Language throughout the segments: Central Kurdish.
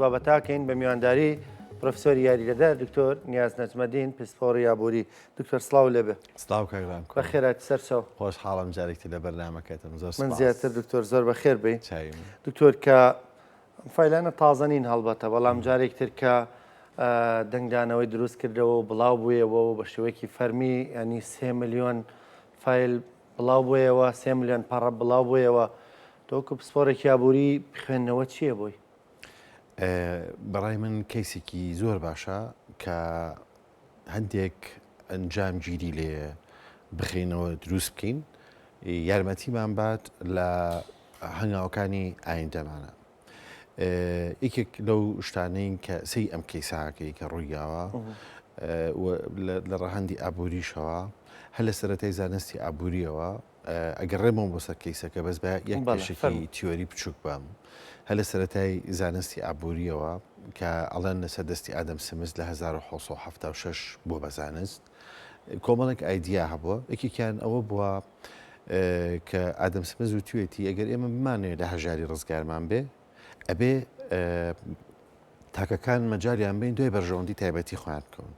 بابەتاکەین بە میوانداری پرۆفسۆری یاریدەدار دکتۆر نیاز نەجمەدین پسپۆڕی یابووری دکتۆر سڵاو لێبێ سلااو کاگران بەخێرات سەرچەو خۆش حاڵم جارێکی لە بەرنامەکەتم زۆر من زیاتر دکتۆر زۆر بەخێر بێ چاوی دکتۆر کە فایلانە تازەنین هەڵبەتە بەڵام جارێکتر کە دەنگدانەوەی دروست کردەوە و بڵاو بوویەوە و بە شێوەیەکی فەرمی ینی 3 ملیۆن فایل بڵاو بوویەوە 3 ملیۆن پەڕە بڵاو بوویەوە تۆکو پسپۆڕێکی یابووری بخوێندنەوە چییە بووی؟ بەڕای من کەیسێکی زۆر باشە کە هەندێک ئەنجام گیری لێ بخینەوە دروست بکەین یارمەتیمان بات لە هەنگاوەکانی ئایندەمانە. یەکێک لەو شتانەی کە سی ئەم کەیساکەی کە ڕوویاوە لە ڕەهەندی ئابووریشەوە هەر لە سەرەتای زانستی ئابوووریەوە ئەگەڕێمەوە بۆ سەر کەیسەکە بەس بە یەک کێشێکی تیۆری بچووک بام هەر لە سەرەتای زانستی ئابووریەوە کە ئەڵەن لەسەر دەستی ئادەم سمز لە 1976 بۆ بەزانست کۆمەڵێک ئایدیا هەبووە یەکێکیان ئەوە بووە کە ئادەم سمز و توێتی ئەگەر ئێمە بمانێت لە هەژاری ڕزگارمان بێ ئەبێ تاکەکان مەجاریان بین دوای بەرژەوەندی تایبەتی خۆیان بکەون.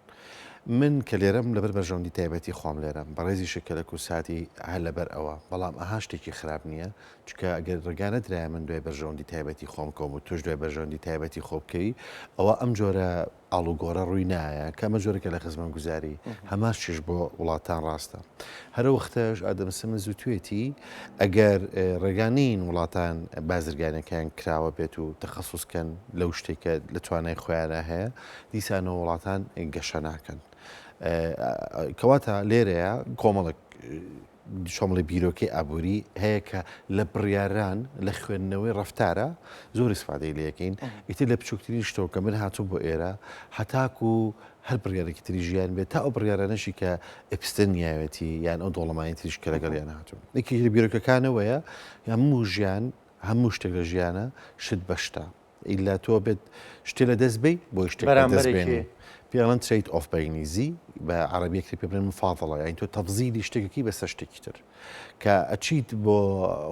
من کە لێرەم لەبەر بەرژەوەندی تایبەتی خۆم لێرەم بەڕێزی شکە لە کورساتی هەر لەبەر ئەوە بەڵام ئەها شتێکی خراپ نییە چکە ئەگەر ڕگانە درایە من دوای بەرژەوەندی تایبەتی خۆم کۆم و توش دوای بەرژەوەندی تایبەتی خۆ بکەی ئەوە ئەم جۆرە ئاڵوگۆڕە ڕووی نایە کە ئەمە جۆرەکە لە خزمەت گوزاری هەماشیش بۆ وڵاتان ڕاستە. هەرە وەختەش ئادەم سمز و توێتی ئەگەر ڕێگانین وڵاتان بازرگانەکان کراوە بێت و تەخەسوسکەن لەو شتێکە لە توانای خۆیانە هەیە دیسانەوە وڵاتان گەشە ناکەن. کەواتە لێرەیە کۆمەڵک شۆمڵی بیرۆکەی ئابووری هەیە کە لە بڕیاران لە خوێندنەوەی ڕەفتارە زۆر ئیسفادەی لەکەین ئیتر لە بچووکترین شتەوە کە من هاتوو بۆ ئێرە هەتاکو و هەر بڕیارێکی تری ژیان بێت تا ئەو بڕیارانەشی کە ئەپستن نیاوێتی یان ئەو دۆڵەمانی تریش کە لەگەڵیان هاتوو یەکی لە بیرۆکەکانەوەیە هەموو ژیان هەموو شتێک لە ژیانە شت بەشتە ئیلا تۆ بێت شتێ لە دەست بێ بۆ شتێک دەست بێنی پیاڵەن ترید ئۆف بەینیزی بە عربیەکری پێ بڵێن مفاضڵە یان تۆ تەفزیلی شتێکێکی بەسەر شتێکی تر کە ئەچیت بۆ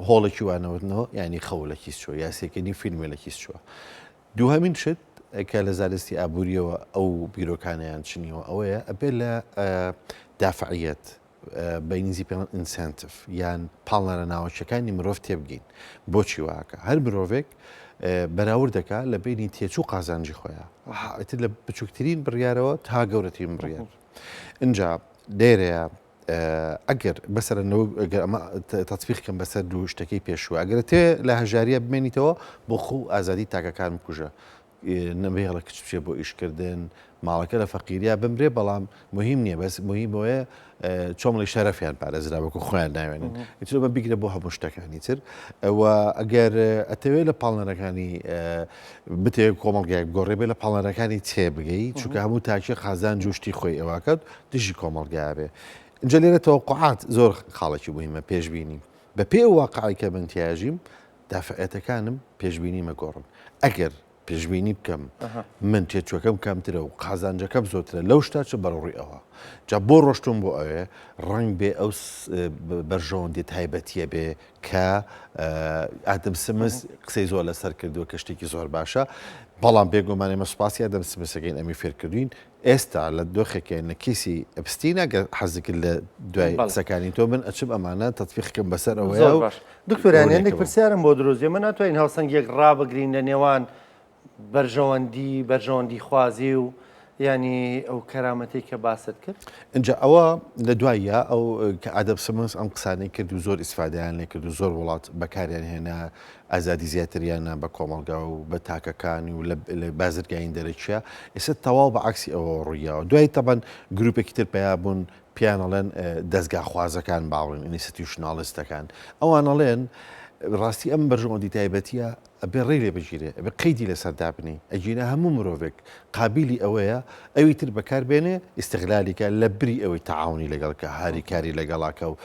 هۆڵێکی وانەوەتنەوە ینی خەو لە کیس چوە یاسێکەنی فیلمێ لە کیس چووە. دووهەمین شت کە لە زانستی ئابووریەوە ئەو بیرۆکانیان چنیەوە ئەوەیە ئەبێ لە دافعیەت بەینیزی پێڵەن ئینسنتف یان پاڵنەرە ناوچەکانی مرۆڤ تێبگەین بۆچی واکە هەر مرۆڤێک بەراورد دەکات لە بینی تێچوو قازانجی خۆیان لە بچووکترین بڕیارەوە تا گەورەترین بڕیار اینجا لێرەیە ئەگەر بەسەرەوە ئەمە تەطبیقکەم بەسەر دوو شتەکەی پێشووە ئەگەر تێ لە هەژاریە بمێنیتەوە بۆ خۆ ئازادی تاکەکان بکوژە نەبێڵە کچ بچێ بۆ ئیشکردن ماڵەکە لە فەقیریا بمرێ بەڵام مهم نییە بەس مهمەوەیە چۆمڵی شەرەفیان پارێزرا وەکو خۆیان ناوێنن ئیتر بە بیگرە بۆ هەموو شتەکانی تر ئەوە ئەگەر ئەتەوێت لە پاڵنەرەکانی بتێ کۆمەڵگایك گۆڕێ بێ لە پاڵنەرەکانی تێبگەی چونکە هەموو تاکی خازان جوشتی خۆی ئەوواکەت دژی کۆمەڵگای بێ اینجا لێرە تەوەقعات زۆر خاڵێکی مهمە پێشبینی بە پێ واقعی کە من تیاژیم دافعەتەکانم پێشبینی مەگۆڕن ئەگەر پێشبینی بکەم من تێچوەکەم کەمترە و قازانجەکەم زۆرترە لەو شتا چ بەڕوڕی ئەوە جا بۆ ڕۆشتم بۆ ئەوێ ڕنگ بێ ئەو بەرژەوەندی تایبەتیە بێ کە ئادەم سمز قسەی زۆر لەسەر کردووە کە شتێکی زۆر باشە بەڵام بێگومانێ مەسوپاسی ئادەم سمسەکەین ئەمی فێرکردوین ئێستا لە دۆخێکێن لە کیسی ئەپستینە گە حەزکرد لە دوای قسەکانی تۆ من ئەچم ئەمانە تەطبیقکەم بەسەر ئەوەیە دکتۆریان هێندێک پرسیارم بۆ دروست من ناتوانین هاوسەنگێک ڕابگرین لە نێوان بەرژەوەندی خوازی و ینی ئەو کەرامەتی کە باست کرد اینجا ئەوە لە دوایە ئەو کە ئادەم سمس ئەم قسانەی کرد و زۆر ئیسفادیان لێ کرد و زۆر وڵات بەکاریان هێنا ئازادی زیاتریانە بە کۆمەڵگا و بە تاکەکانی و لە بازرگاین دەرەکیە ئێستا تەواو بە عکسی ئەوە ڕوویەوە دوای تەبەن گروپێکی تر پیا بوون پیانەڵێن دەستگا خوازەکان باڵێن ئینستیتیوشناڵستەکان ئەوانەڵێن ڕاستی ئەم بەرژەوەندی تایبەتیە ئەبێ ڕێ لێ بگیرێ ئەبێ قەیدی لەسەردا بنی ئەگینە هەموو مرۆڤێک قابلی ئەوەیە ئەوی تر بەکاربێنێ ئیستیغلالیکە لە بری ئەوەی تەعاونی لەگەڵ کە هاریکاری لەگەڵاکە و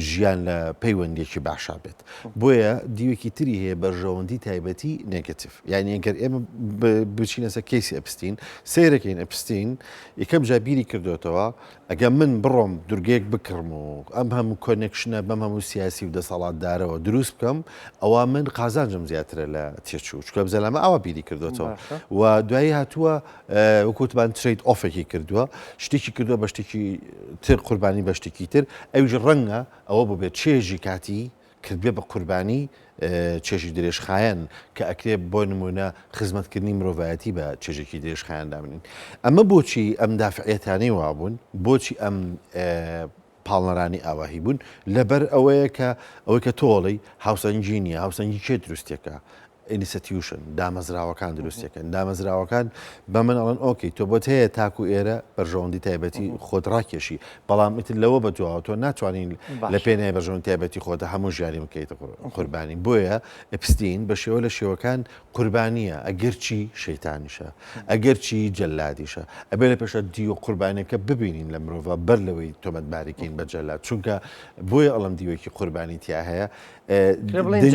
ژیان لە پەیوەندێکی باشا بێت بۆیە دیوێکی تری هەیە بەرژەوەندی تایبەتی نێگەتیڤ یعنی ئەگەر ئێمە بچینەسە کەیسی ئەپستین سیرەکەین ئەپستین یەکەم جا بیری کردوێتەوە ئەگەر من بڕۆم دورگەیەک بکڕم و ئەم هەموو کۆنێکشنە بەم هەموو سیاسی و دەسەڵاتدارەوە دروست بکەم ئەوە من قازانجم زیاترە لە تێچوو چکە بزەلامە ئەوە بیری کردوێتەوە و دوایی هاتووە وەکوتمان ترید ئۆفێکی کردووە شتێکی کردووە بە شتێکی تر قوربانی بە شتێکی تر ئەویش ڕەنگە ئەوە بۆ بێت چێژی کاتی کردبێ بە قوربانی چێژی درێژخایەن کە ئەکرێ بۆ نمونە خزمەتکردنی مرۆڤایەتی بە چێژێکی درێژخایەن دامنین ئەمە بۆچی ئەم دافعەتانەی وابوون بۆچی ئەم پاڵنەرانی ئاواهی بوون لەبەر ئەوەی کە تۆڵی هاوسەنگینیە هاوسەنگی کێ دروستێکە ئینیسەتیوشن دامەزراوەکان دروستەکەن دامەزراوەکان بە من ئەڵەن ئۆکەی تۆ بۆت هەیە تاکو ئێرە بەرژەوەندی تایبەتی خۆت ڕاکێشی بەڵام ئیتر لەوە بە دوواوە تۆ ناتوانین لە پێنای بەرژەوەندی تایبەتی خۆتە هەموو ژیانی بکەیتە قوربانی بۆیە ئەپستین بە شێوە لە شێوەکان قوربانیە ئەگەرچی شەیتانیشە ئەگەرچی جەلادیشە ئەبێ لە پێشە دیوە قوربانەکە ببینین لە مرۆڤ بەر لەوەی تۆمەتباریکەین بە جەلاد چونکە بۆیە ئەڵم دیوەکی قوربانی تیا هەیە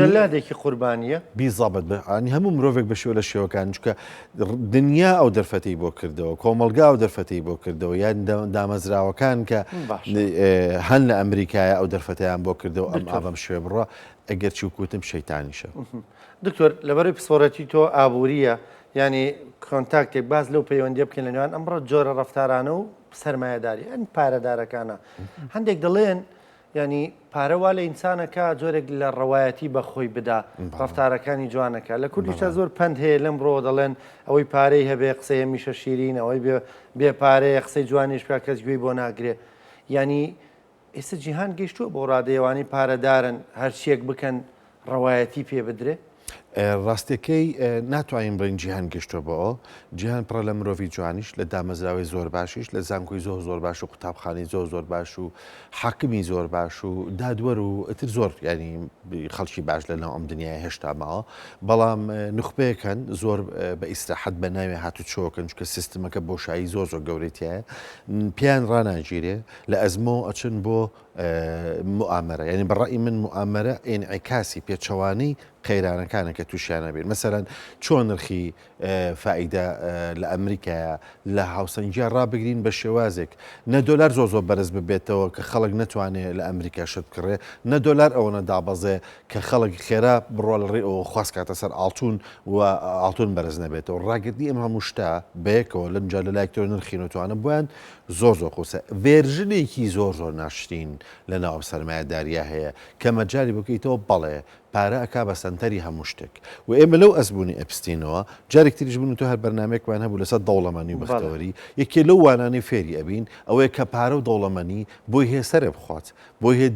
جەلادێکی قوربانیە بیزابەت بەنی هەموو مرۆڤێک بە شێوە لە شێوەکان چکە دنیا ئەو دەرفەتەی بۆ کردەوە کۆمەلگا و دەرفەتەی بۆ کردەوە یان دامەزراوەکان کە هەن لە ئەمریکایە ئەو دەرفەتیان بۆ کردەوە ئەم ئابم شوێ بڕە ئەگەر چی وکوتم شەیتانیشە دکتۆر لەبەرەوەی پسپۆرەتی تۆ ئابوووریە ینی کۆنتاکتێک باز لەو پەیوەندی بکەین لە نێوان ئەمڕۆ جۆرە ڕەفتارانە و سەرمایهداری ئەن پارەدارەکانە هەندێک دەڵێن ینی پارەوا لە ئینسانەکە جۆرێک لە ڕەوایەتی بە خۆی بدا ڕفتارەکانی جوانەکە لە کوردیشە زۆر پند هەیە لەم ڕۆ دەڵێن ئەوەی پارەی هەبێ قسەی هەمیشە شیرین ئەوەی بێ پارەیە قسەی جوانیش پێ کەس گوێی بۆ ناگرێ ینی ئێستا جیهان گەیشتووە بۆ ڕادەیەوانی پارەدارن هەرچیەک بکەن ڕەوایەتی پێ بدرێ ڕاستەکەی ناتوانین بڵین جیهان گەشتۆ بەەوە جیهان پڕە لە مرۆڤی جوانیش لە دامەزراوی زۆر باشیش لە زانکۆی زۆر باش و قوتابخانی زۆر باش و حاکمی زۆر باش و دادوەر و ئتر زۆر ینی خەڵکی باش لەناو ئەم دنیای هێشتا ماوە بەڵام نخبەیەکەن زۆر بە ئیسراحەت بە ناوێ هاتوچۆکەن چکە سیستمەکە بۆشایی زۆر گەورەتیایە پیان ڕناگیرێ لە ئەزمۆ ئەچن بۆ موامەرە ینی بەڕای من موامەرە ئینعیکاسی پێچەوانەی قەیرانەکانە کە تووشیانە بێت مەسەرەن چۆن نرخی فائیدە لە ئەمریکایە لە هاوسەنگیا ڕابگرین بە شێوازێک نە دۆلار زۆر بەرز ببێتەوە کە خەڵک ناتوانێت لە ئەمریکا شت بکڕێ نە دۆلار ئەوەنە دابەزێ کە خەڵک خێرا بڕۆ لە ڕێ ئەوە خواست کاتە سەر ئاڵتون و ئاڵتون بەرز نەبێتەوە ڕاگردنی ئەم هەموو شتا بەیەکەوە لەمجا لە لایکتۆ نرخی نتوانە بۆیان زۆر قوسە ڤێرژنێکی زۆر ناشتین لە ناو سەرمایهداریە هەیە کە مەجاری بکەیتەوە بەڵێ پارە ئەکا بە سنتەری هەموو شتێک و ئێمە لەو ئەزبوونی ئەپستینەوە جارێکتریش بوون تو هەر بەرنمێکمان هەبوو لەسەر دەوڵەمانی و بەختەوەری یەکێ لەو وانانەی فێری ئەبین ئەوەیە کە پارە و دەوڵەمەنی بۆی هێ سەرێ بخوات بۆی هێ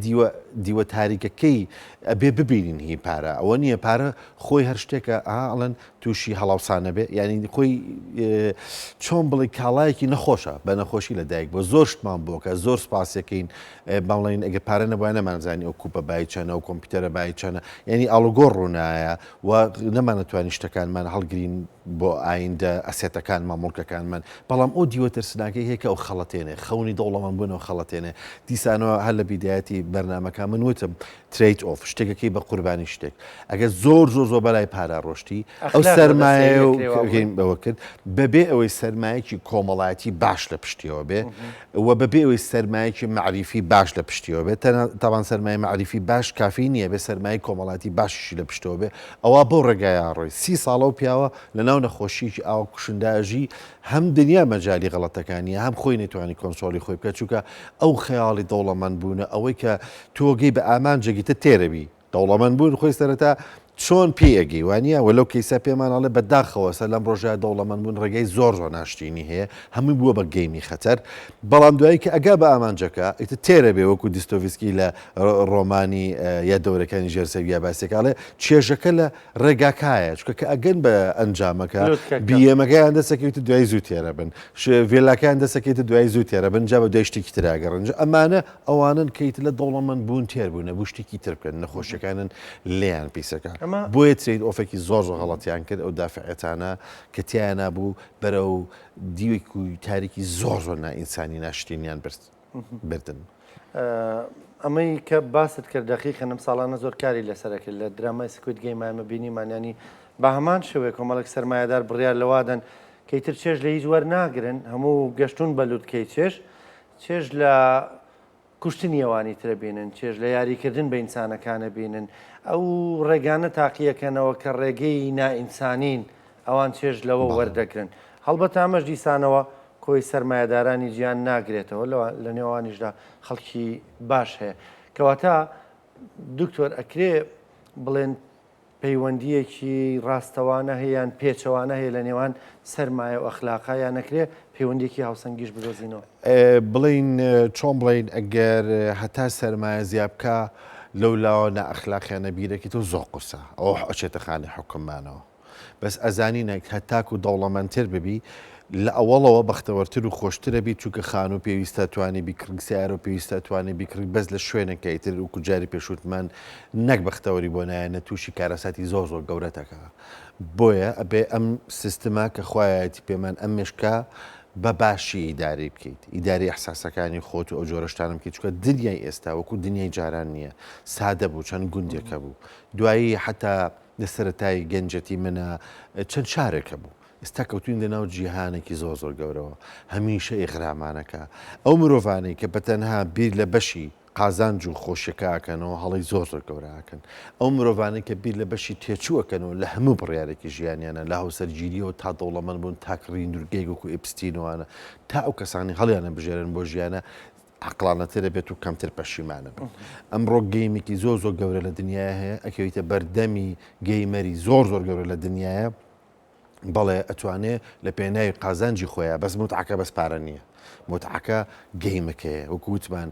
دیوە تاریکەکەی ئەبێ ببینین هی پارە ئەوە نییە پارە خۆی هەر شتێکە ئاڵەن تووشی هەڵاوسانە بێ ینی خۆی چۆن بڵێ کاڵایەکی نەخۆشە بە نەخۆشی لەدایک بۆ زۆر شتمان بۆکە زۆر سپاسەکەین باڵین ئەگە پارە نەبووە نەمانزانانی ئەو کوپە بای چەنە و کۆمپیوتەرە بای چەنە ینی ئاڵوگۆڕ ڕوونایە و نەمانەتوانی شتەکانمان هەڵگرین بۆ ئایندە ئەسێتەکانمان مڵکەکانمان بەڵام ئەو دیوە ترسناکەی هەیە ئەو خەڵەتێنێ خەونی دەوڵەمان بوونەوە خەڵەتێنێ دیسانەوە هەر لە بیدایەتی بەرنمەکە من وتم تریت ئۆف شتێکەکەی بە قوربانی شتێک ئەگەر زۆر بەلای پارا ڕۆشتی ئەو سەرمایە بەوە کرد بەبێ ئەوەی سەرمایەکی کۆمەڵایەتی باش لە پشتیەوە بێ و بەبێ ئەوەی سەرمایەکی معریفی باش لە پشتیەوە بێت تاوان سەرمای معریفی باش کافی نییە بێ سەرمای کۆمەڵاتی باشیشی لە پشتەوە بێ ئەوە بۆ ڕێگایە ڕۆی 30 ساڵە و پیاوە لە ناو نەخۆشیی ئاو کوشنداژی هەم دنیا مەجای غەڵەتەکانیە هەم خۆی نێتوانی کۆنسۆلی خۆی بکە چووکە ئەو خەیاڵی دەوڵەمەند بوونە ئەوەی کە تۆگەی بە ئامانجێگیتە تێرەبی دەوڵەمەند بوون خۆی سەرەتا چۆن پێگەی وانە وەلو کەیسە پێمانڵێ بەداخەوە سەر لەم ڕۆژای دەوڵەمەند بوون ڕێگەی زۆر ناشتینی هەیە هەمووی بووە بە گەیمی خەتەر بەڵام دوایی کە ئەگا بە ئامانجەکە ئیتە تێرە بێ وەکو دیستۆڤیسکی لە ڕۆمانی یا دەورەکانی ژێرسەویە باسێکاڵێ چێژەکە لە ڕێگاکایە چکە کە ئەگەن بە ئەنجامەکە بیەمەکەیان دەسەکەویتە دوای زوو تێرە بن ڤێلاکان دەسەکەیتە دوای زوو تێرە بن جا بە دوای شتێکی تراگەڕنج ئەمانە ئەوانن کەیت لە دەوڵەمەند بوون تێر بوون نەبوو شتێکی تر بکەن نەخۆشیەکانن لێیان پیسەکە بۆیە ترید ئۆفێکی زۆر غەڵەتیان کرد ئەو دافعەتانە کە تیان نبوو بەرەو دیوێک و تاریکی زۆر نائینسانی ناشتینیان بردن. ئەمەی کە باست کرد دەقیقە ئەم ساڵانە زۆر کاری لەسەرەکرد لە درامای سکوت گەیممە بینیمانیانی بە هەمان شوێ کۆمەڵک سەرمایهدار بڕیار لەوادەن کەیتر چێژ لە هیچ وەرناگرن هەموو گەشتون بەلووتکەی چێژ لە کوشتنی ئەوانی ترە بینن چێژ لە یاریکردن بە ئینسانەکانە بینن ئەو ڕێگانە تاقیەکەنەوە کە ڕێگەی نائینسانین ئەوان چێژ لەوە وەردەگرن هەڵبەت ئامەش دیسانەوە کۆی سەرمایهدارانی گیان ناگرێتەوە لە نێوانیشدا خەڵکی باش هەیە کەواتە دکتۆر ئەکرێ بڵێن پەیوەندیەکی ڕاستەوانە هەیەیان پێچەوانە هەیە لە نێوان سەرمایە و ئەخلاقیان نەکرێ پەیوەندێکی هاوسەنگیش بدۆزینەوە بڵین چۆن بڵین ئەگەر هەتا سەرمایە زیابکە لەو لاوە نەئەخلاقیانە بیرێکی تۆ زۆر قورسە ئەوە ئەچێتە خانی حکممانەوە بەس ئەزانینە هەتاک و دەوڵەمەندتر ببی لە ئەوڵەوە بەختەوەرتر و خۆشترە بی چووکە خان و پێویستە توانی بیکرد سیار و پێویستە توانی بیکرد بەس لە شوێنەکە ئیتر و کوجاری پێشوتمان نەک بەختەوەری بۆ نایەنە تووشی کارەساتی زۆر زۆر گەورەتەکە بۆیە ئەبێ ئەم سیستما کە خوایەتی پێمان ئەم مێشکە بە باشی ئیداری بکەیت ئیداری ئەحساسەکانی خۆت و ئەو جۆرەشتانم بکەیت چکە دنیای ئێستا وەکو دنیای جاران نییە سادە بوو چەند گوندێکە بوو دوایی حتا لە سەرەتای گەنجەتی منە چەند شارێکە بوو ئێستا کەوتوین لە ناو جیهانێکی زۆر زۆر گەورەوە هەمیشە ئیغرامانەکە ئەو مرۆڤانەی کە بەتەنها بیر لە بەشی قازانج و خۆشیەکەکەنەوە هەڵی زۆر زۆر گەوراکەن ئەو مرۆڤانەی کە بیر لە بەشی تێچووەکەنەوە لە هەموو بڕیارێکی ژیانیانە لە هاوسەرگیریەوە تا دەوڵەمەند بوون تاکڕین دوورگەیەک وەکو ئێپستینەوەوانە تا ئەو کەسانی هەڵیانە بژێرن بۆ ژیانە عقلانەترە بێت و کەمتر پەشیمانە بن ئەمڕۆ گەیمێکی زۆر زۆر گەورە لە دنیای هەیە ئەکەویتە بەردەمی گەیمەری زۆر زۆر گەورە لە دنیاە بەڵێ ئەتوانێت لە پێناوی قازانجی خۆیان بەس متعکە بەس پارە نییە متعکە گەیمەکەیە وەکووتمان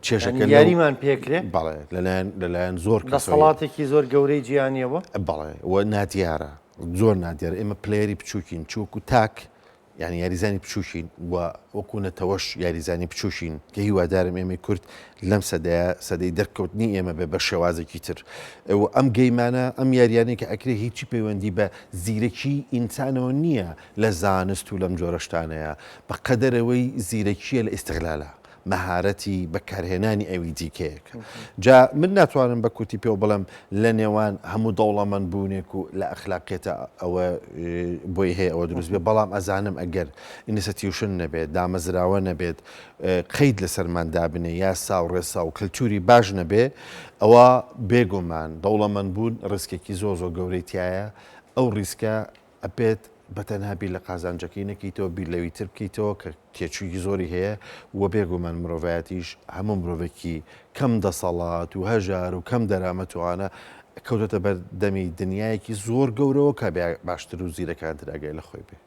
چێژەکە یاریمان پێکرێ بەڵێ لەلایەن زۆر دەسەڵاتێکی زۆر گەورەی جیهانیەوە بەڵێ وە نادیارە زۆر نادیارە ئێمە پلێری بچووکین چووکو تاک یعنی یاریزانی بچووشین و وەکوونەتەوەش یاریزانی بچووشین کە هیوادارم ئێمە کورد لەم سەدەی دەرکەوتنی ئێمە بێ بە شێوازێکی تر ئەم گەیمانە ئەم یاریانەی کە ئەکرێ هیچی پەیوەندی بە زیرەکی ئینسانەوە نییە لە زانست و لەم جۆرەشتانەیە بە قەدەرەوەی زیرەکیە لە ئیستغلالە مەهارەتی بەکارهێنانی ئەوی دیکەیەک جا من ناتوانم بە کوتی پێ بڵم لە نێوان هەموو دەوڵەمەند بوونێک و لە ئەخلاقێتە ئەوە بۆی هەیە ئەوە دروست بێ بەڵام ئەزانم ئەگەر ئینستیتیوشن نەبێت دامەزراوە نەبێت قەید لە سەرماندا بنێ یا سا و ڕێسا و کللتوری باش نەبێ ئەوە بێگومان دەوڵەمەند بوون ڕسکێکی زۆر زۆر گەورەی تایە ئەو ڕیسکە ئەبێت بەتەنها بیر لە قازانجەکەی نەکەیتەوە بیر لەوی تر بکەیتەوە کە تێچووی زۆری هەیە وە بێگومان مرۆڤایەتیش هەموو مرۆڤێکی کەم دەسەڵات و هەژار و کەم دەرامەتوانە کەوتەتە بەر دەمی دنیایەکی زۆر گەورەوە کە باشتر و زیرەکان تراگەی لە خۆی بێ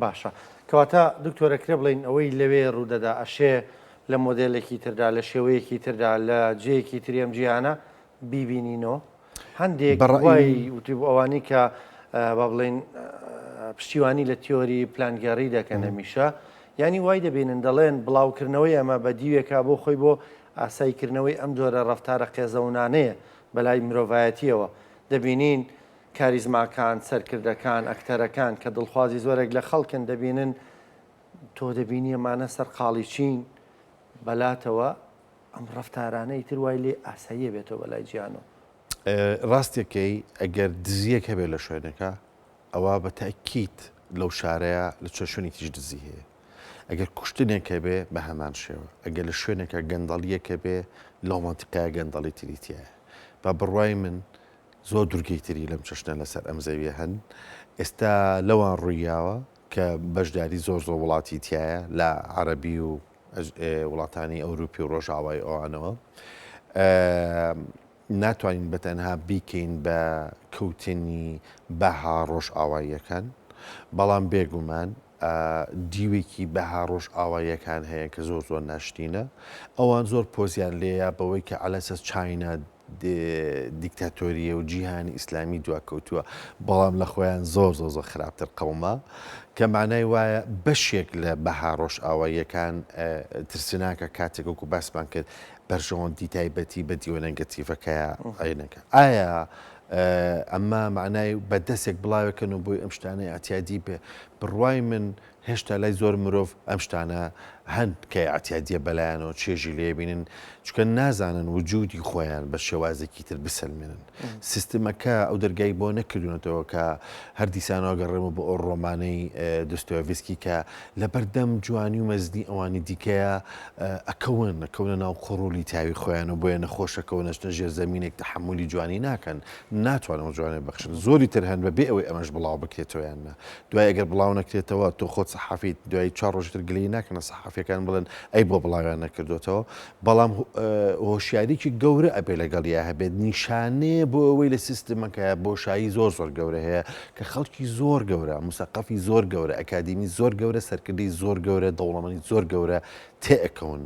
باشە کەواتە دکتۆرەکرێ بڵین ئەوەی لەوێ ڕوودەدا ئەشێ لە مۆدلێکی تردا لە شێوەیەکی تردا لە جەیەکی تریم جیهانە بیبینینەوە هەندێک وای وتی ئەوانی کە با بڵین پشتیوانی لە تیۆری پلانگەڕی دەکەن هەمیشە ینی وای دەبینن دەڵێن بڵاوکردنەوەی ئەمە بە دیوێکا بۆ خۆی بۆ ئاساییکردنەوەی ئەم جۆرە ڕەفتارە قێزەونانەیە بەلای مرۆڤایەتیەوە دەبینین کاریزماکان سەرکردەکان ئەکتەرەکان کە دڵخوازی زۆرێک لە خەڵکن دەبینن تۆ دەبینی ئەمانە سەرقاڵی چین بەلاتەوە ئەم ڕەفتارانەی تر وای لێ ئاساییە بێتەوە بەلای گیانەوە ڕاستێکەکەی ئەگەر دزیەک هەبێت لە شوێنەکە ئەوە بە تاکیت لەو شارەیە لە چه شوێنێکیش دزی هەیە ئەگەر کوشتنێکە بێ بە هەمان شێوە ئەگەر لە شوێنێکە گەندەڵیەکە بێ لەو مەنتیقەیە گەندەڵی تریتیایە با بڕوای من زۆر دوورگەی تری لەم چەشنە لەسەر ئەم زەویە هەن ئێستا لەوان ڕوویاوە کە بەشداری زۆر زۆر وڵاتی تایە لە عەرەبی و وڵاتانی ئەوروپی و ڕۆژاوای ئەوانەوە ناتوانین بەتەنها بیکەین بە کەوتنی بەها ڕۆژ ئاواییەکان بەڵام بێگومان دیوێکی بەها ڕۆژ ئاواییەکان هەیە کە زۆر زۆر ناشتینە ئەوان زۆر پۆزیان لێیە بەوەی کە ئەلەسەس چاینا دیکتاتۆریە و جیهانی ئیسلامی دواکەوتووە بەڵام لە خۆیان زۆر زۆر زۆر خراپتر قەومە کە معنای وایە بەشێک لە بەها ڕۆژ ئاواییەکان ترسناکە کاتێک وەکو باسمان کرد بەرژەوەندی تایبەتی بە دیوەنەنگەتیڤەکەیە ئاینەکە ئایا ئەمە معنای بە دەستێک بڵاوەکەن و بۆی ئەم شتانەی ئەتیادی بێ بڕوای من هێشتا لای زۆر مرۆڤ ئەم شتانە هەند کە ئەتیادیە بەلایەنەوە چێژی لێبینن چکە نازانن وجودی خۆیان بە شێوازێکی تر بسەلمێنن سیستمەکە ئەو دەرگای بۆ نەکردوونەتەوە کە هەر دیسانەوە گەڕێمە بۆ ئەو ڕۆمانەی دۆستۆیڤسکی کە لە بەردەم جوانی و مەزنی ئەوانی دیکەیە ئەکەونە ناو قڕولی تاوی خۆیان و بۆیە نەخۆشەکەونەشتە ژێر زەمینێک تەحملی جوانی ناکەن ناتوانەوە جوانێ بەخشن زۆری تر هەن بەبێ ئەوەی ئەمەش بڵاو بکرێتەوەیانە دوای ئەگەر بڵاو نەکرێتەوە تۆ خۆت سەحافیت دوای 4 ڕۆژتر گلەی ناکەنە سەحافیەکان بڵێن ئەی بۆ بڵاویان نەکردوێتەوە بەڵام هۆشیاریکی گەورە ئەبێ لەگەڵیا هەبێت نیشانەیە بۆ ئەوەی لە سیستمەکە بۆشایی زۆر گەورە هەیە کە خەڵکی زۆر گەورە موسەقەفی زۆر گەورە ئەکادیمی زۆر گەورە سەرکردی زۆر گەورە دەوڵەمەندی زۆر گەورە تێئەکەون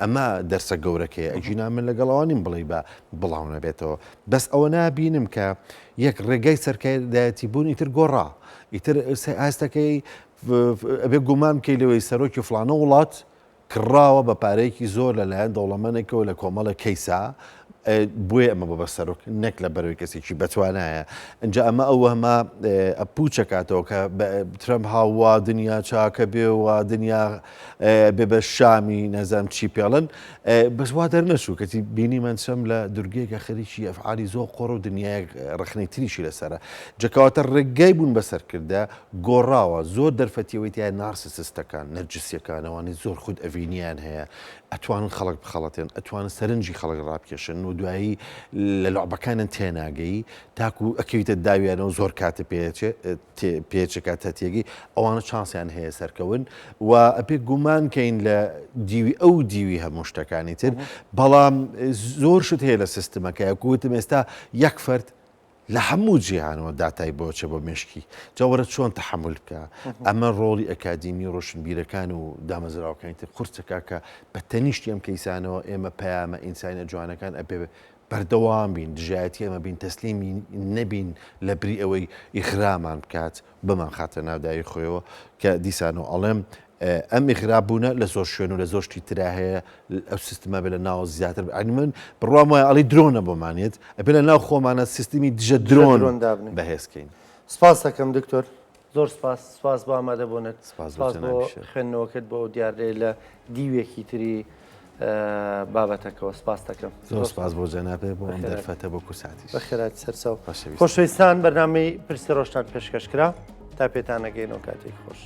ئەمە دەرسە گەورەکەی ئەجینا من لەگەڵەوانیم بڵێ بە بڵاو نەبێتەوە بەس ئەوە نابینم کە یەک ڕێگەی سەرکردایەتی بوون ئیتر گۆڕا ئیتر ئاستەکەی ئەبێ گومان بکەی لەوەی سەرۆکی فڵانە وڵات کڕاوە بە پارەیەکی زۆر لەلایەن دەوڵەمەندێکەوە لە کۆمەڵە کەیسا بۆیە ئەمە بە سەرۆک نەک لە بەرەوەی کەسێکی بەتوانایە اینجا ئەمە ئەوە هەمە پوچەکاتەوە کە ترەمپ هاووا دنیا چاکە بێ و دنیا بێ بە شامی نەزانم چی پێڵن بەس وا دەرنەچوو کەتی بینی من چەم لە دورگەیەکە خەریکی ئەفعالی زۆر قۆڕ و دنیای ڕخنەی تریشی لەسرە جەکەواتە ڕێگای بوون بەسەرکردە گۆڕاوە زۆر دەرفەتیەوەی تیا نارسیسستەکان نەرجسیەکانەوەی زۆر خود ئەڤینیان هەیە ئەتوانن خەڵک بخەڵەتێن ئەتوانن سەرنجی خەڵک ڕابکێشن و دوایی لە لەعبەکانن تێناگەی تاکو ئەکەویتە داویانەوە زۆر کاتە پێچەکات هەتێگی ئەوانە چانسیان هەیە سەرکەون و ئەپێ گومان کەین لە دیوی ئەو دیوی هەموو شتەکانی تر بەڵام زۆر شت هەیە لە سیستمەکە یەکوتم ئێستا یەک فرد لە هەموو جیهانەوە داتای بۆچە بۆ مشکی جاوەرە چۆن تەحمل بکە ئەمە ڕۆڵی ئەکادیمی ڕۆشنبیرەکان و دامەزراوەکانی تر قورسەکە کە بە تەنیشتی ئەم کەیسانەوە ئێمە پەیامە ئینسانە جوانەکان ئەبێ بەردەوام بین دژایەتی ئەمە بین تەسلیمی نەبین لە بری ئەوەی ئیخرامان بکات بمان خاتە ناودایی خۆیەوە کە دیسانەوە ئەڵێم ئەم ئیخرابوونە لە زۆر شوێن و لە زۆر شتی ترا هەیە ئەو سیستمە بێ لە ناو زیاتر ئەنی من بڕوام وایە ئەڵی درۆنە بۆمانێت ئەبێ لە ناو خۆمانە سیستمی دژە درۆن بەهێزکەین سپاس دەکەم دکتۆر زۆر سپاس بۆ ئامادەبوونت سپاس بۆ خوێندنەوەکرد بۆ دیارێ لە دیوێکی تری بابەتەکەەوە سپاس دەکەم زۆر سپاس بۆ جەنابێ بۆ ئەم دەرفەتە بۆ کورساتی بەخێرات سەرچاو خۆشەویستان بەرنامەی پرسی ڕۆژتان پێشکەشکرا تا پێتان نەگەینەوە کاتێک خۆش